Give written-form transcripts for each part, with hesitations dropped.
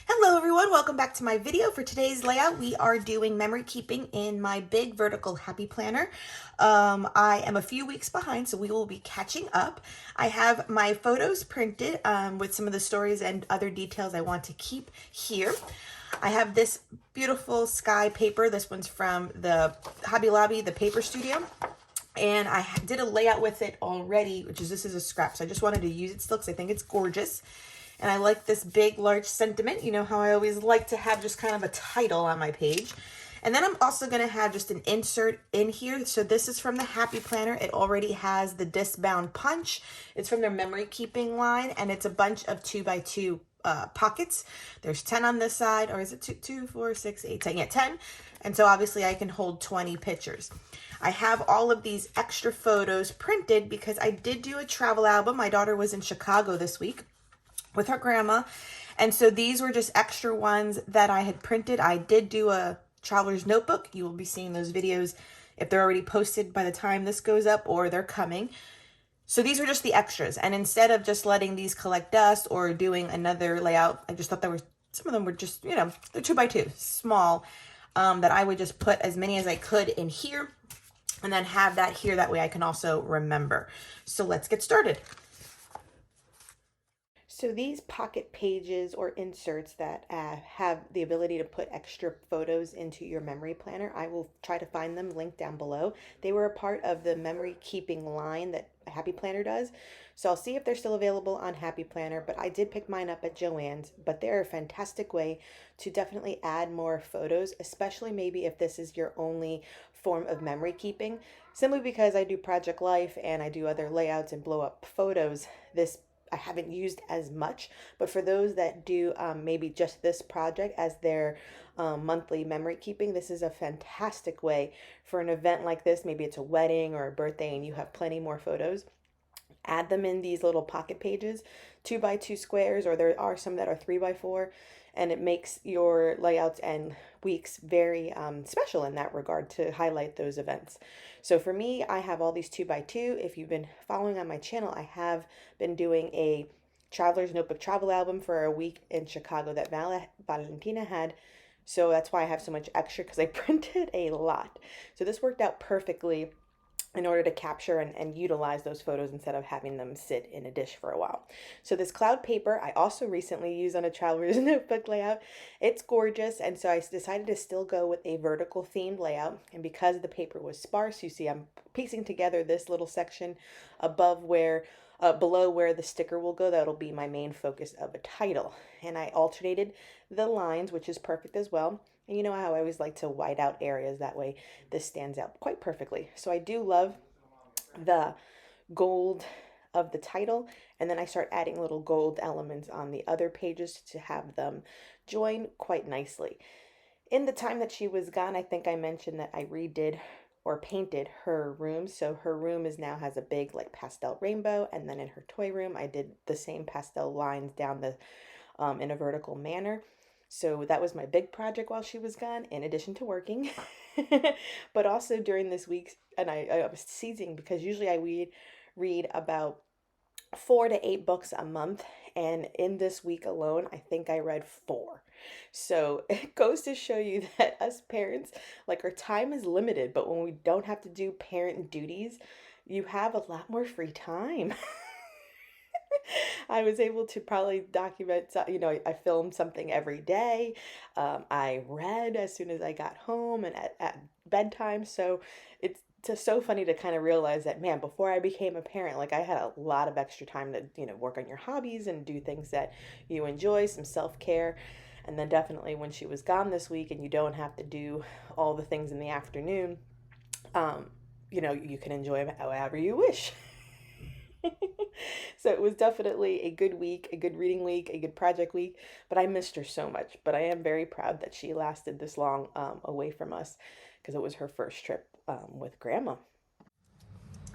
Hello everyone, welcome back to my video. For today's layout, we are doing memory keeping in my big vertical happy planner. I am a few weeks behind, so we will be catching up. I have my photos printed with some of the stories and other details I want to keep here. I have this beautiful sky paper. This one's from the Hobby Lobby, the paper studio. And I did a layout with it already, this is a scrap. So I just wanted to use it still because I think it's gorgeous. And I like this big, large sentiment. You know how I always like to have just kind of a title on my page. And then I'm also going to have just an insert in here. So this is from the Happy Planner. It already has the disc-bound punch. It's from their memory keeping line, and it's a bunch of 2x2 pockets. There's 10 on this side, or is it 2, 4, 6, 8, 10? Yeah, 10. And so obviously I can hold 20 pictures. I have all of these extra photos printed because I did do a travel album. My daughter was in Chicago this week with her grandma, and so these were just extra ones that I had printed. I did do a traveler's notebook. You will be seeing those videos if they're already posted by the time this goes up, or they're coming. So these were just the extras, and instead of just letting these collect dust or doing another layout, I just thought there were some of them were just, you know, they're 2x2 small, that I would just put as many as I could in here and then have that here. That way I can also remember. So let's get started. So these pocket pages or inserts that have the ability to put extra photos into your memory planner, I will try to find them linked down below. They were a part of the memory keeping line that Happy Planner does. So I'll see if they're still available on Happy Planner, but I did pick mine up at Joann's. But they're a fantastic way to definitely add more photos, especially maybe if this is your only form of memory keeping. Simply because I do Project Life and I do other layouts and blow up photos, this I haven't used as much, but for those that do maybe just this project as their monthly memory keeping, this is a fantastic way for an event like this. Maybe it's a wedding or a birthday and you have plenty more photos. Add them in these little pocket pages, 2x2 squares, or there are some that are 3x4, and it makes your layouts and weeks very special in that regard to highlight those events. So for me, I have all these 2x2. If you've been following on my channel, I have been doing a Traveler's Notebook travel album for a week in Chicago that Valentina had. So that's why I have so much extra, because I printed a lot. So this worked out perfectly in order to capture and utilize those photos instead of having them sit in a dish for a while. So this cloud paper I also recently used on a traveler's notebook layout. It's gorgeous, and so I decided to still go with a vertical themed layout. And because the paper was sparse, you see I'm piecing together this little section above where below where the sticker will go. That'll be my main focus of a title. And I alternated the lines, which is perfect as well. And you know how I always like to white out areas, that way this stands out quite perfectly. So I do love the gold of the title, and then I start adding little gold elements on the other pages to have them join quite nicely. In the time that she was gone, I think I mentioned that I redid or painted her room. So her room now has a big like pastel rainbow, and then in her toy room I did the same pastel lines down the in a vertical manner. So that was my big project while she was gone, in addition to working. But also during this week, and I was seizing because usually I read about 4 to 8 books a month, and in this week alone I think I read 4. So it goes to show you that us parents, like, our time is limited, but when we don't have to do parent duties, you have a lot more free time. I was able to probably document, you know, I filmed something every day. I read as soon as I got home and at bedtime. So it's just so funny to kind of realize that, man, before I became a parent, like, I had a lot of extra time to, you know, work on your hobbies and do things that you enjoy, some self-care. And then definitely when she was gone this week and you don't have to do all the things in the afternoon, you know, you can enjoy them however you wish. So it was definitely a good week, a good reading week, a good project week, but I missed her so much. But I am very proud that she lasted this long away from us, because it was her first trip with Grandma.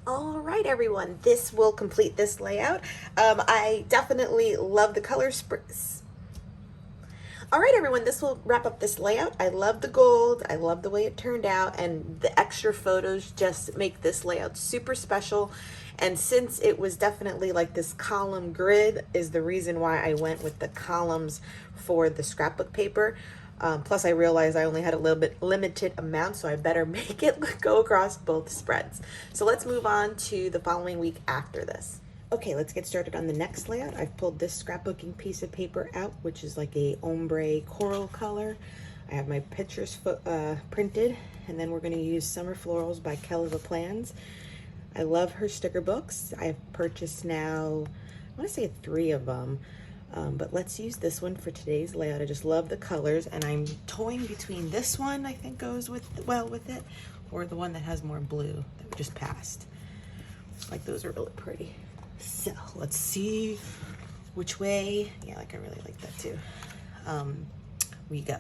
All right, everyone, this will complete this layout. I definitely love the color spreads. All right, everyone, this will wrap up this layout. I love the gold. I love the way it turned out, and the extra photos just make this layout super special. And since it was definitely like this column grid is the reason why I went with the columns for the scrapbook paper. Plus I realized I only had a little bit limited amount, so I better make it go across both spreads. So let's move on to the following week after this. Okay, let's get started on the next layout. I've pulled this scrapbooking piece of paper out, which is like a ombre coral color. I have my pictures printed, and then we're going to use Summer Florals by Kell. I love her sticker books. I've purchased now, I want to say 3 of them, but let's use this one for today's layout. I just love the colors, and I'm toying between this one, I think goes well with it, or the one that has more blue that we just passed. Like, those are really pretty. So let's see which way. Yeah, like I really like that too. We go.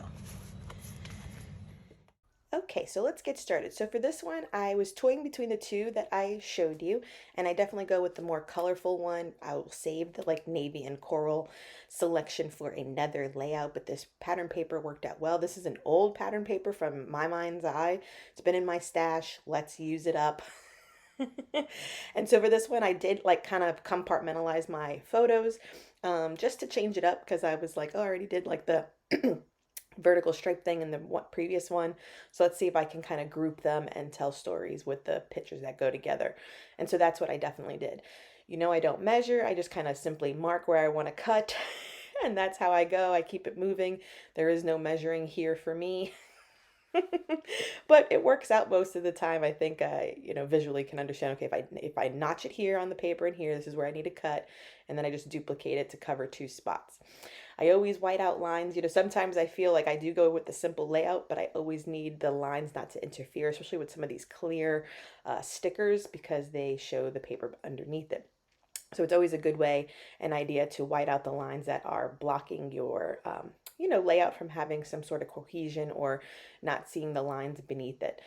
Okay, so let's get started. So for this one, I was toying between the 2 that I showed you, and I definitely go with the more colorful one. I will save the like navy and coral selection for another layout, but this pattern paper worked out well. This is an old pattern paper from my mind's eye. It's been in my stash. Let's use it up. And so for this one, I did like kind of compartmentalize my photos just to change it up, because I was like, oh, I already did like the vertical stripe thing in the previous one. So let's see if I can kind of group them and tell stories with the pictures that go together. And so that's what I definitely did. You know, I don't measure. I just kind of simply mark where I want to cut. And that's how I go. I keep it moving. There is no measuring here for me. But it works out most of the time. I think I, visually can understand, okay, if I notch it here on the paper and here, this is where I need to cut, and then I just duplicate it to cover 2 spots. I always white out lines. Sometimes I feel like I do go with the simple layout, but I always need the lines not to interfere, especially with some of these clear stickers, because they show the paper underneath it. So it's always a good way, an idea, to white out the lines that are blocking your, layout from having some sort of cohesion or not seeing the lines beneath it.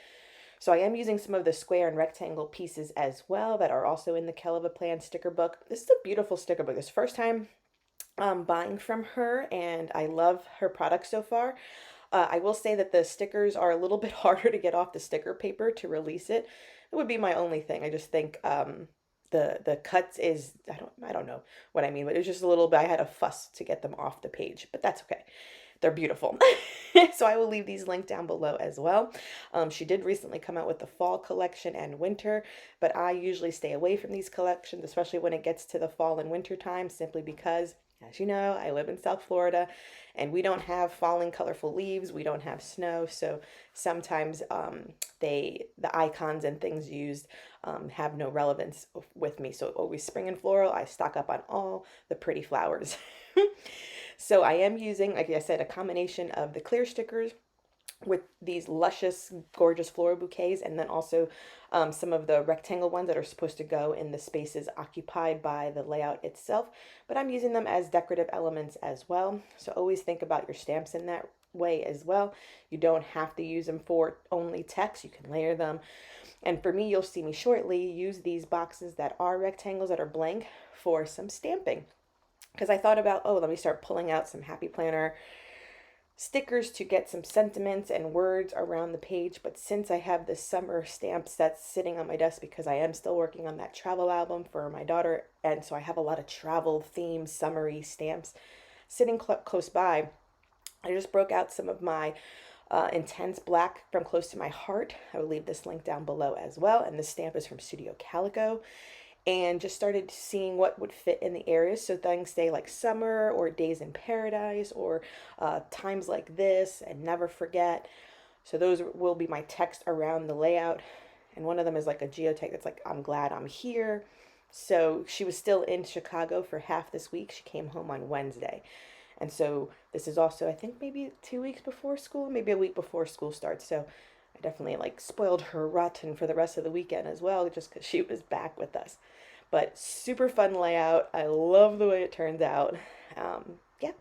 So I am using some of the square and rectangle pieces as well that are also in the Kell sticker book. This is a beautiful sticker book. This first time buying from her, and I love her product so far. I will say that the stickers are a little bit harder to get off the sticker paper to release it. It would be my only thing. I just think the cuts is, I don't know what I mean, but it was just a little bit, I had a fuss to get them off the page, but that's okay. They're beautiful. So I will leave these linked down below as well. She did recently come out with the fall collection and winter, but I usually stay away from these collections, especially when it gets to the fall and winter time, simply because, as you know, I live in South Florida and we don't have falling colorful leaves. We don't have snow. So sometimes the icons and things used have no relevance with me. So always spring and floral, I stock up on all the pretty flowers. So I am using, like I said, a combination of the clear stickers with these luscious, gorgeous floral bouquets, and then also some of the rectangle ones that are supposed to go in the spaces occupied by the layout itself. But I'm using them as decorative elements as well. So always think about your stamps in that way as well. You don't have to use them for only text. You can layer them. And for me, you'll see me shortly use these boxes that are rectangles, that are blank, for some stamping. Because I thought about, oh, let me start pulling out some Happy Planner stickers to get some sentiments and words around the page. But since I have this summer stamp set sitting on my desk, because I am still working on that travel album for my daughter, and so I have a lot of travel themed summery stamps sitting close by, I just broke out some of my intense black from Close to My Heart. I will leave this link down below as well. And this stamp is from Studio Calico. And just started seeing what would fit in the areas. So things say like summer, or days in paradise, or times like this, and never forget. So those will be my text around the layout. And one of them is like a geotag that's like, I'm glad I'm here. So she was still in Chicago for half this week. She came home on Wednesday. And so this is also, I think, maybe 2 weeks before school, maybe a week before school starts. So I definitely like spoiled her rotten for the rest of the weekend as well, just because she was back with us. But super fun layout. I love the way it turns out. Yeah.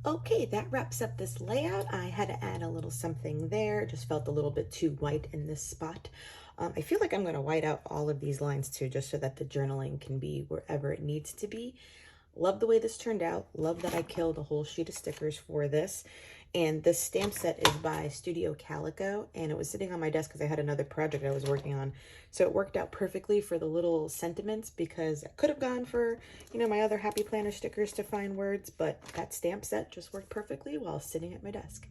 Okay, that wraps up this layout. I had to add a little something there. It just felt a little bit too white in this spot. I feel like I'm going to white out all of these lines too, just so that the journaling can be wherever it needs to be. Love the way this turned out. Love that I killed a whole sheet of stickers for this. And this stamp set is by Studio Calico, and it was sitting on my desk because I had another project I was working on. So it worked out perfectly for the little sentiments, because I could have gone for, you know, my other Happy Planner stickers to find words, but that stamp set just worked perfectly while sitting at my desk.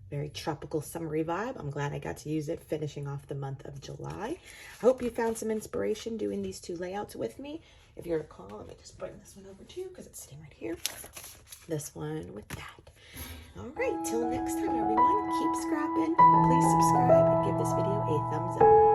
Very tropical summery vibe. I'm glad I got to use it finishing off the month of July. I hope you found some inspiration doing these two layouts with me. If you recall, let me just bring this one over to you because it's sitting right here. This one with that. All right, till next time, everyone, keep scrapping. Please subscribe and give this video a thumbs up.